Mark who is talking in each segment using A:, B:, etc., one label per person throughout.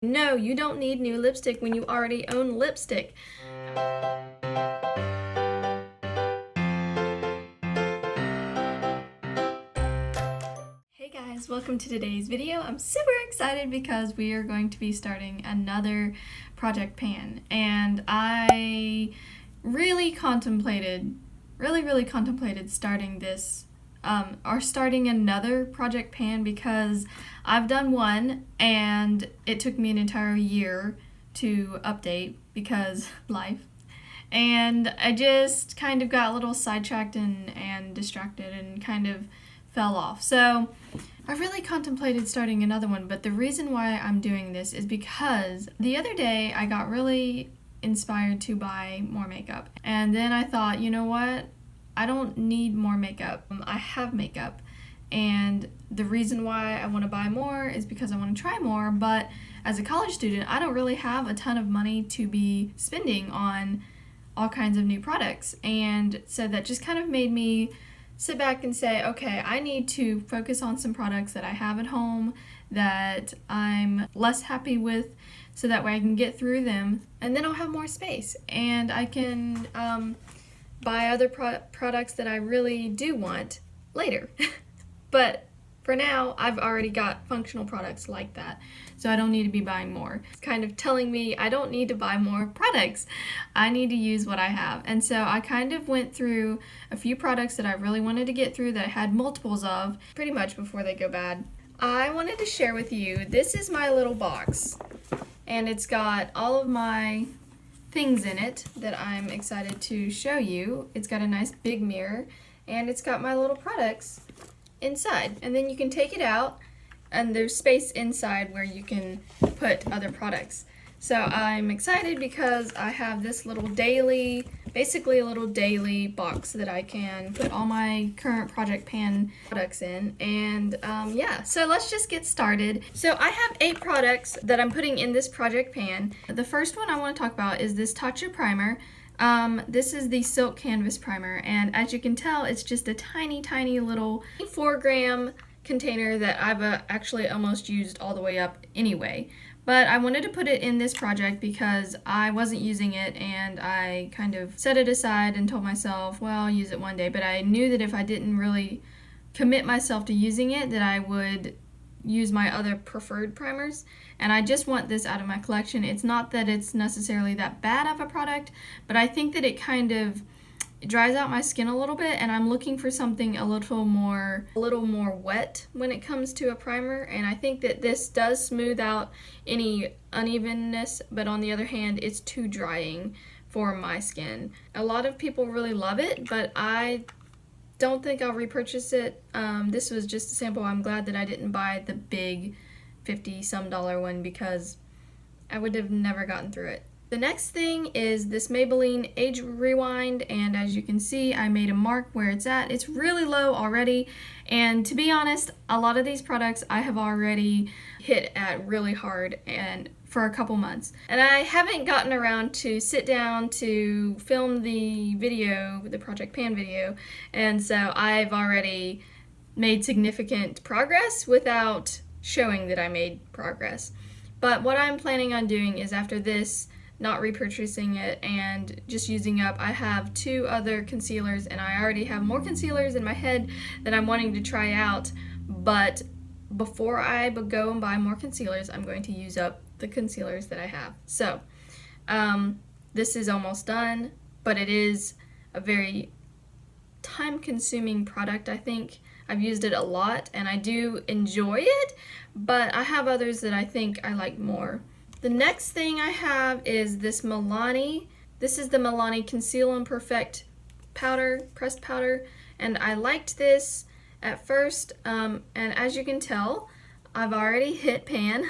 A: No, you don't need new lipstick when you already own lipstick. Hey guys, welcome to today's video. I'm super excited because we are going to be starting another project pan, and I really contemplated starting this or starting another project pan because I've done one and it took me an entire year to update because life. And I just kind of got a little sidetracked and distracted and kind of fell off. So I really contemplated starting another one, but the reason why I'm doing this is because the other day I got really inspired to buy more makeup. And then I thought, you know what? I don't need more makeup. I have makeup. And the reason why I want to buy more is because I want to try more, but as a college student, I don't really have a ton of money to be spending on all kinds of new products. And so that just kind of made me sit back and say, okay, I need to focus on some products that I have at home that I'm less happy with, so that way I can get through them and then I'll have more space and I can buy other products that I really do want later. But for now, I've already got functional products like that, so I don't need to be buying more. It's kind of telling me I don't need to buy more products. I need to use what I have. And so I kind of went through a few products that I really wanted to get through that I had multiples of, pretty much before they go bad. I wanted to share with you, this is my little box, and it's got all of my things in it that I'm excited to show you. It's got a nice big mirror, and it's got my little products inside, and then you can take it out and there's space inside where you can put other products. So I'm excited because I have this little daily, basically a little daily box that I can put all my current project pan products in. And yeah, so let's just get started. So I have 8 products that I'm putting in this project pan. The first one I want to talk about is this Tatcha primer. This is the Silk Canvas Primer, and as you can tell, it's just a tiny, tiny little 4-gram container that I've actually almost used all the way up anyway. But I wanted to put it in this project because I wasn't using it, and I kind of set it aside and told myself, well, I'll use it one day. But I knew that if I didn't really commit myself to using it, that I would use my other preferred primers, and I just want this out of my collection. It's not that it's necessarily that bad of a product, but I think that it kind of dries out my skin a little bit, and I'm looking for something a little more wet when it comes to a primer, and I think that this does smooth out any unevenness, but on the other hand, it's too drying for my skin. A lot of people really love it, but I don't think I'll repurchase it. This was just a sample. I'm glad that I didn't buy the big $50-some one because I would have never gotten through it. The next thing is this Maybelline Age Rewind, and as you can see, I made a mark where it's at. It's really low already, and to be honest, a lot of these products I have already hit at really hard and for a couple months. And I haven't gotten around to sit down to film the video, the Project Pan video, and so I've already made significant progress without showing that I made progress. But what I'm planning on doing is after this, not repurchasing it and just using up. I have 2 other concealers, and I already have more concealers in my head that I'm wanting to try out, but before I go and buy more concealers, I'm going to use up the concealers that I have. So this is almost done, but it is a very time-consuming product. I think I've used it a lot and I do enjoy it, but I have others that I think I like more. The next thing I have is this Milani. This is the Milani Conceal and Perfect powder, pressed powder, and I liked this at first, and as you can tell, I've already hit pan.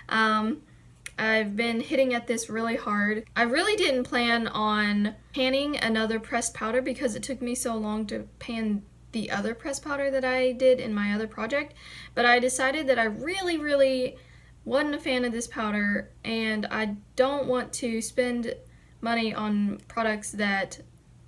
A: I've been hitting at this really hard. I really didn't plan on panning another pressed powder because it took me so long to pan the other pressed powder that I did in my other project, but I decided that I really wasn't a fan of this powder, and I don't want to spend money on products that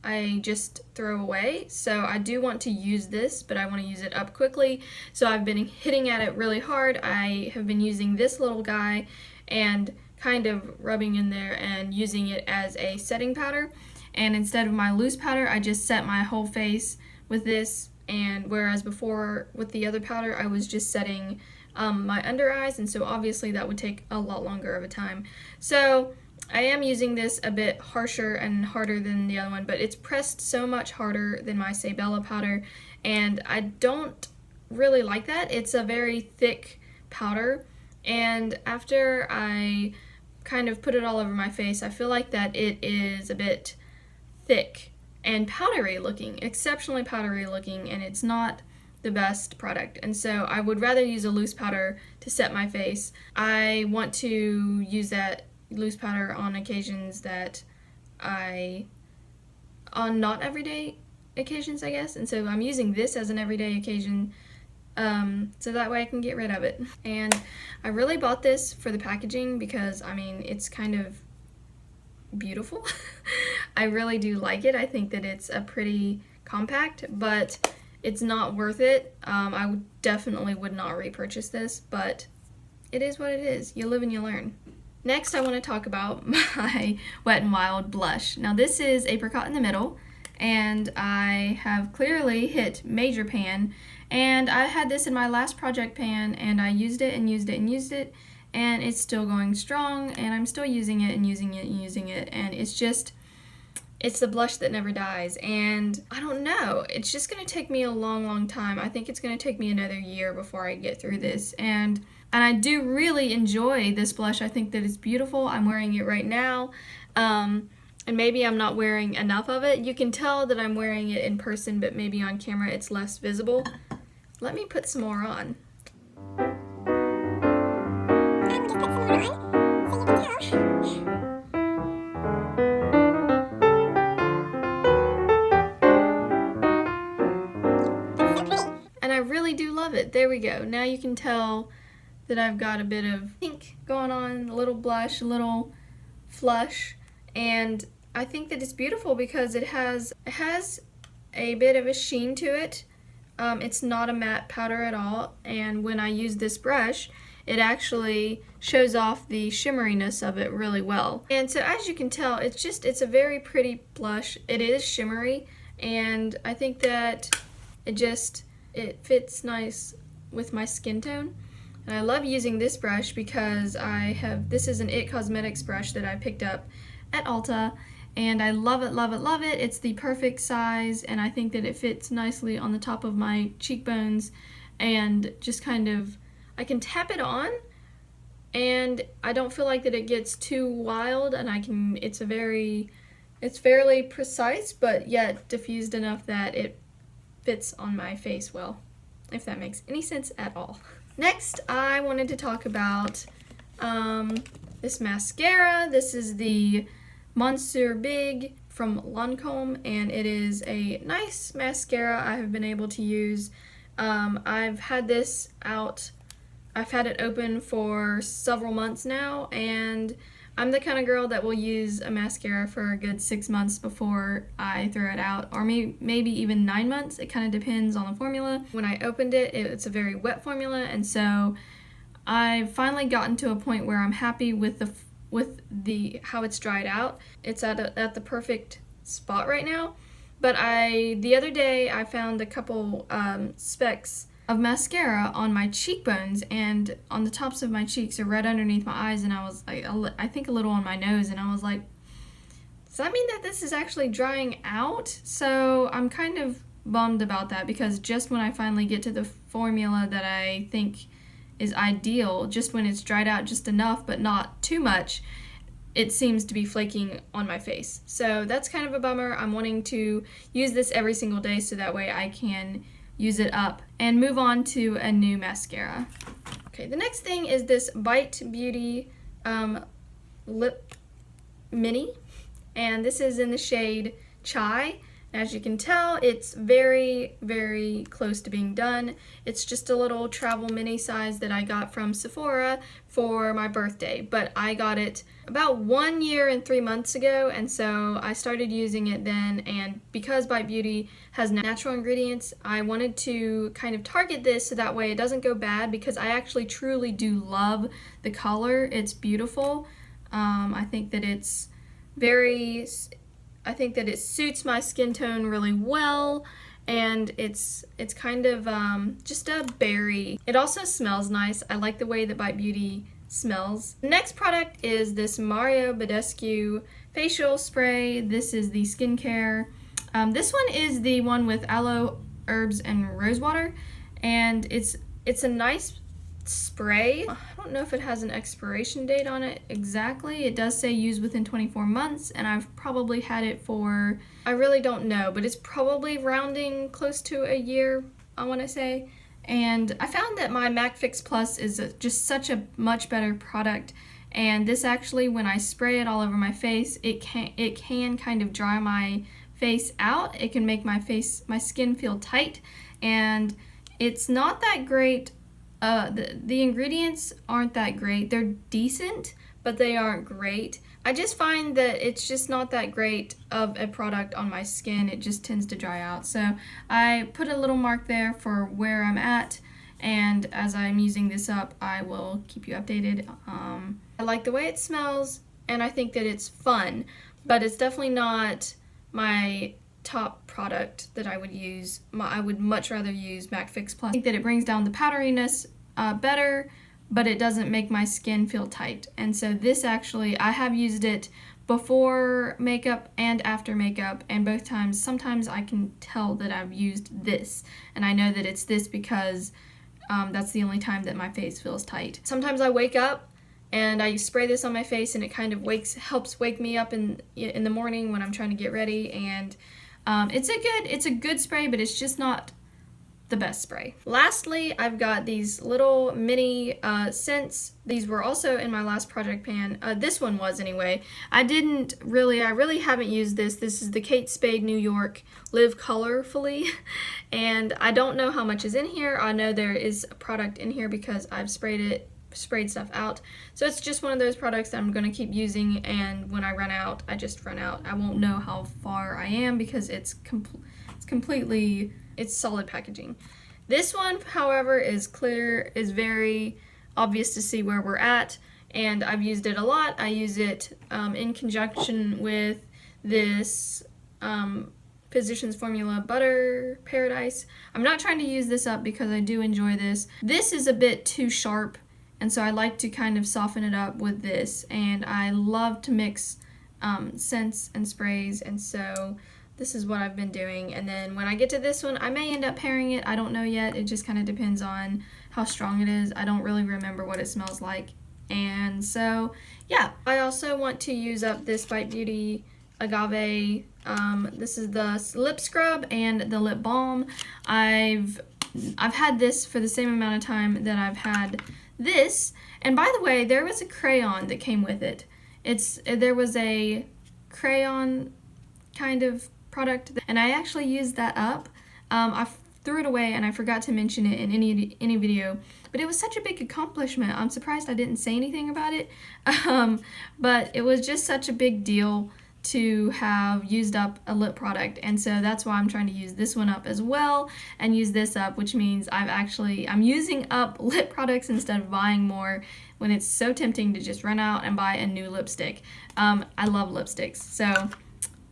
A: I just throw away. So I do want to use this, but I want to use it up quickly. So I've been hitting at it really hard. I have been using this little guy, and kind of rubbing in there and using it as a setting powder. And instead of my loose powder, I just set my whole face with this, and whereas before with the other powder I was just setting my under eyes, and so obviously that would take a lot longer of a time. So I am using this a bit harsher and harder than the other one, but it's pressed so much harder than my Byeee powder, and I don't really like that. It's a very thick powder, and after I kind of put it all over my face, I feel like that it is a bit thick and powdery looking, exceptionally powdery looking, and it's not the best product. And so I would rather use a loose powder to set my face. I want to use that loose powder on occasions that on not everyday occasions, I guess, and so I'm using this as an everyday occasion, so that way I can get rid of it. And I really bought this for the packaging because, I mean, it's kind of beautiful. I really do like it. I think that it's a pretty compact, but it's not worth it. I definitely would not repurchase this, but it is what it is. You live and you learn. Next, I want to talk about my Wet n Wild blush. Now, this is Apricot in the Middle, and I have clearly hit major pan, and I had this in my last project pan, and I used it and used it and used it, and it's still going strong, and I'm still using it and using it and using it, and it's the blush that never dies. And I don't know, it's just going to take me a long time. I think it's going to take me another year before I get through this, and I do really enjoy this blush. I think that it's beautiful. I'm wearing it right now, and maybe I'm not wearing enough of it. You can tell that I'm wearing it in person, but maybe on camera it's less visible. Let me put some more on. And I really do love it. There we go. Now you can tell that I've got a bit of pink going on, a little blush, a little flush, and I think that it's beautiful because it has a bit of a sheen to it. It's not a matte powder at all, and when I use this brush, it actually shows off the shimmeriness of it really well. And so as you can tell, it's a very pretty blush. It is shimmery, and I think that it fits nice with my skin tone. And I love using this brush because this is an IT Cosmetics brush that I picked up at Ulta, and I love it, love it, love it. It's the perfect size, and I think that it fits nicely on the top of my cheekbones, and just kind of, I can tap it on, and I don't feel like that it gets too wild, and it's fairly precise, but yet diffused enough that it fits on my face well, if that makes any sense at all. Next, I wanted to talk about this mascara. This is the Monsieur Big from Lancome, and it is a nice mascara I have been able to use. I've had this out, I've had it open for several months now, and I'm the kind of girl that will use a mascara for a good 6 months before I throw it out, or maybe even 9 months. It kind of depends on the formula. When I opened it, it's a very wet formula, and so I've finally gotten to a point where I'm happy with how it's dried out. It's at the perfect spot right now. But the other day I found a couple specks of mascara on my cheekbones and on the tops of my cheeks, or right underneath my eyes, and I was like, I think a little on my nose, and I was like, does that mean that this is actually drying out? So I'm kind of bummed about that, because just when I finally get to the formula that I think is ideal, just when it's dried out just enough but not too much, it seems to be flaking on my face. So that's kind of a bummer. I'm wanting to use this every single day so that way I can use it up and move on to a new mascara. Okay, the next thing is this Byeee Beauty Lip Mini, and this is in the shade Chai, As you can tell, it's very, very close to being done. It's just a little travel mini size that I got from Sephora for my birthday, but I got it about 1 year and 3 months ago, and so I started using it then, and because Bite Beauty has natural ingredients, I wanted to kind of target this so that way it doesn't go bad, because I actually truly do love the color. It's beautiful. I think that it suits my skin tone really well, and it's kind of just a berry. It also smells nice. I like the way that Bite Beauty smells. The next product is this Mario Badescu facial spray. This is the skincare. This one is the one with aloe, herbs, and rosewater, and it's a nice spray. I don't know if it has an expiration date on it exactly. It does say use within 24 months, and I've probably had it for, I really don't know, but it's probably rounding close to a year, I want to say. And I found that my MAC Fix Plus is just such a much better product, and this actually, when I spray it all over my face, it can kind of dry my face out. It can make my skin feel tight, and it's not that great. The ingredients aren't that great. They're decent, but they aren't great. I just find that it's just not that great of a product on my skin. It just tends to dry out. So I put a little mark there for where I'm at, and as I'm using this up, I will keep you updated. I like the way it smells, and I think that it's fun, but it's definitely not my top product that I would use. I would much rather use MAC Fix Plus. I think that it brings down the powderiness better, but it doesn't make my skin feel tight. And so this actually, I have used it before makeup and after makeup, and both times, sometimes I can tell that I've used this, and I know that it's this because that's the only time that my face feels tight. Sometimes I wake up and I spray this on my face, and it kind of helps wake me up in the morning when I'm trying to get ready, and it's a good spray, but it's just not the best spray. Lastly, I've got these little mini scents. These were also in my last project pan. This one was anyway. I really haven't used this. This is the Kate Spade New York Live Colorfully, and I don't know how much is in here. I know there is a product in here because I've sprayed stuff out. So it's just one of those products that I'm going to keep using, and when I run out, I just run out. I won't know how far I am because it's solid packaging. This one, however, is clear, is very obvious to see where we're at, and I've used it a lot. I use it in conjunction with this Physicians Formula Butter Paradise. I'm not trying to use this up because I do enjoy this. This is a bit too sharp, and so I like to kind of soften it up with this, and I love to mix scents and sprays, and so this is what I've been doing. And then when I get to this one, I may end up pairing it. I don't know yet. It just kind of depends on how strong it is. I don't really remember what it smells like. And so, yeah. I also want to use up this Bite Beauty Agave. This is the lip scrub and the lip balm. I've had this for the same amount of time that I've had this. And by the way, there was a crayon that came with it. There was a crayon kind of product, and I actually used that up. I threw it away and I forgot to mention it in any video, but it was such a big accomplishment. I'm surprised I didn't say anything about it, but it was just such a big deal to have used up a lip product, and so that's why I'm trying to use this one up as well and use this up, which means I'm using up lip products instead of buying more when it's so tempting to just run out and buy a new lipstick. I love lipsticks, so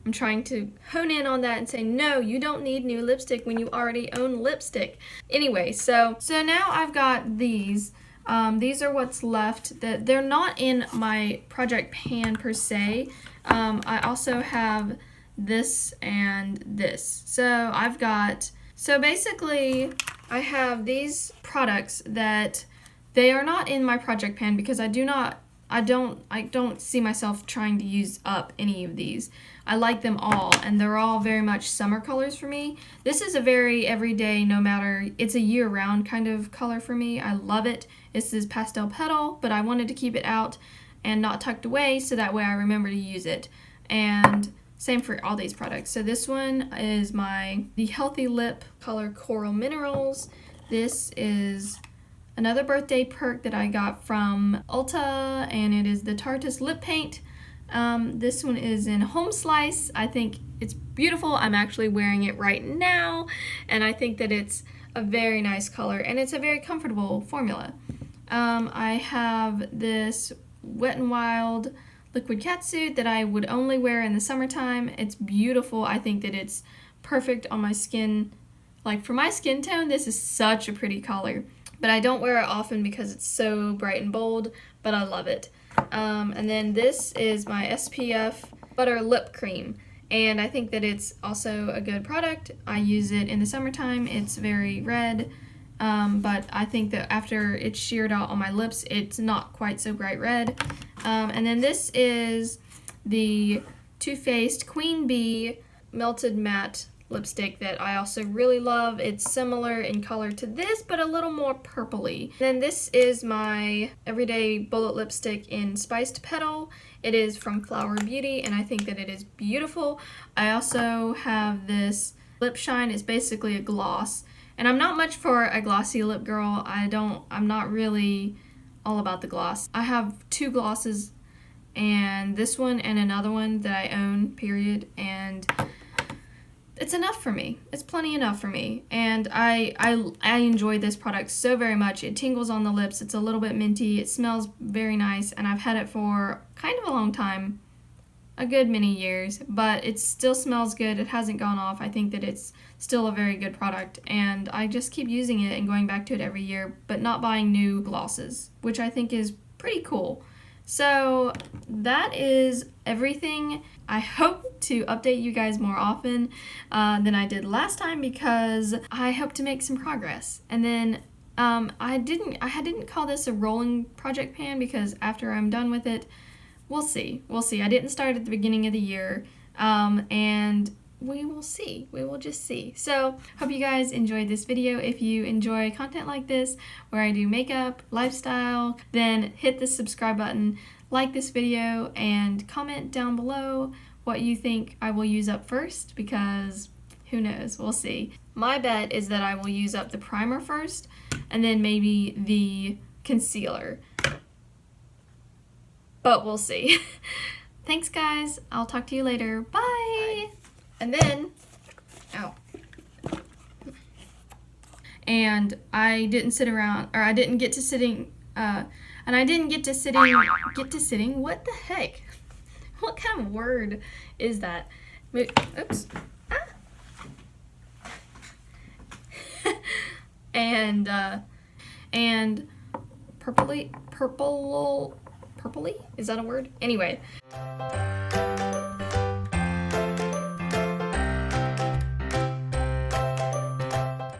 A: I'm trying to hone in on that and say, no, you don't need new lipstick when you already own lipstick. Anyway, so now I've got these. These are what's left. They're not in my project pan per se. I also have this and this. So basically I have these products that they are not in my project pan because I don't see myself trying to use up any of these. I like them all, and they're all very much summer colors for me. This is a very everyday, no matter, it's a year-round kind of color for me. I love it. This is Pastel Petal, but I wanted to keep it out and not tucked away so that way I remember to use it. And Same for all these products. So this one is the Healthy Lip color Coral Minerals. This is another birthday perk that I got from Ulta, and it is the Tarte's Lip Paint. This one is in Home Slice. I think it's beautiful. I'm actually wearing it right now, and I think that it's a very nice color, and it's a very comfortable formula. I have this Wet n Wild liquid catsuit that I would only wear in the summertime. It's beautiful. I think that it's perfect on my skin. Like, for my skin tone, this is such a pretty color. But I don't wear it often because it's so bright and bold, but I love it. And then this is my SPF Butter Lip Cream. And I think that it's also a good product. I use it in the summertime. It's very red. But I think that after it's sheared out on my lips, it's not quite so bright red. And then this is the Too Faced Queen Bee Melted Matte lipstick that I also really love. It's similar in color to this, but a little more purpley. Then this is my Everyday Bullet lipstick in Spiced Petal. It is from Flower Beauty, and I think that it is beautiful. I also have this Lip Shine. It's basically a gloss, and I'm not much for a glossy lip girl. I'm not really all about the gloss. I have two glosses, and this one and another one that I own, period, and it's enough for me. It's plenty enough for me. And I enjoy this product so very much. It tingles on the lips. It's a little bit minty. It smells very nice. And I've had it for kind of a long time. A good many years. But it still smells good. It hasn't gone off. I think that it's still a very good product. And I just keep using it and going back to it every year. But not buying new glosses. Which I think is pretty cool. So that is everything. I hope to update you guys more often than I did last time because I hope to make some progress. And then I didn't call this a rolling project pan because after I'm done with it, we'll see. I didn't start at the beginning of the year, and we will see. We will just see. So hope you guys enjoyed this video. If you enjoy content like this where I do makeup, lifestyle, then hit the subscribe button, like this video, and comment down below what you think I will use up first because who knows, we'll see. My bet is that I will use up the primer first and then maybe the concealer, but we'll see. Thanks guys, I'll talk to you later, bye! And then, and I didn't sit around, or I didn't get to sitting, what the heck? What kind of word is that? Oops. And purpley? Is that a word? Anyway.